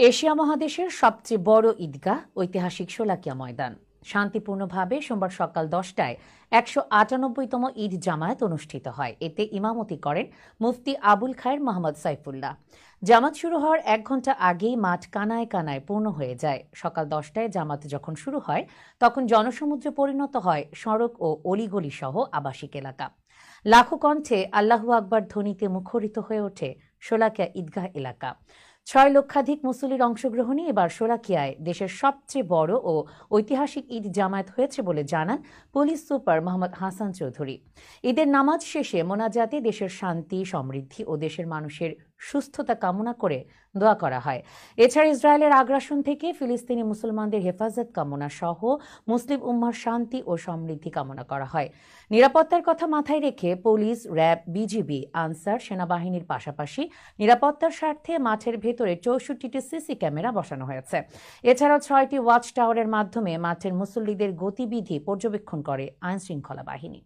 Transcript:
Asia মহাদেশের সবচেয়ে বড় ঈদগাহ ঐতিহাসিক শোলাকিয়া ময়দান শান্তিপূর্ণভাবে সোমবার সকাল 10টায় 198তম ঈদ জামায়াত অনুষ্ঠিত হয়। এতে ইমামতি করেন মুফতি আবুল খায়ের মোহাম্মদ সাইফুল্লাহ। জামাত শুরু হওয়ার 1 ঘণ্টা আগেই মাঠ কানায় কানায় পূর্ণ হয়ে যায়। সকাল 10টায় জামাত যখন শুরু হয় তখন জনসমুদ্রে পরিণত হয় সড়ক ও অলিগলি সহ আবাসিক এলাকা। লাখো কণ্ঠে আল্লাহু আকবার ধ্বনিতে মুখরিত হয়ে ওঠে শোলাকিয়া ঈদগাহ এলাকা। 6 লক্ষাধিক মুসল্লির অংশগ্রহণে এবার শোলাকিয়ায় দেশের সবচেয়ে বড় ও ঐতিহাসিক ঈদ জামায়াত হয়েছে বলে জানান পুলিশ সুপার মোহাম্মদ হাসান চৌধুরী। ঈদের নামাজ শেষে মোনাজাতে দেশের শান্তি, সমৃদ্ধি ও দেশের মানুষের সুস্থতা কামনা করে দোয়া করা হয়। এছাড়া ইসরায়েলের আগ্রাসন থেকে ফিলিস্তিনি মুসলমানদের হেফাজত কামনা সহ মুসলিম উম্মার শান্তি ও সমৃদ্ধি কামনা করা হয়। নিরাপত্তার কথা মাথায় রেখে পুলিশ, র্যাব, বিজিবি, আনসার, সেনাবাহিনীর পাশাপাশি নিরাপত্তার স্বার্থে মাঠের ভেতরে 64টি সিসি ক্যামেরা বসানো হয়েছে। এছাড়াও 6টি ওয়াচ টাওয়ারের মাধ্যমে মাঠের মুসল্লিদের গতিবিধি পর্যবেক্ষণ করে আইনশৃঙ্খলা বাহিনী।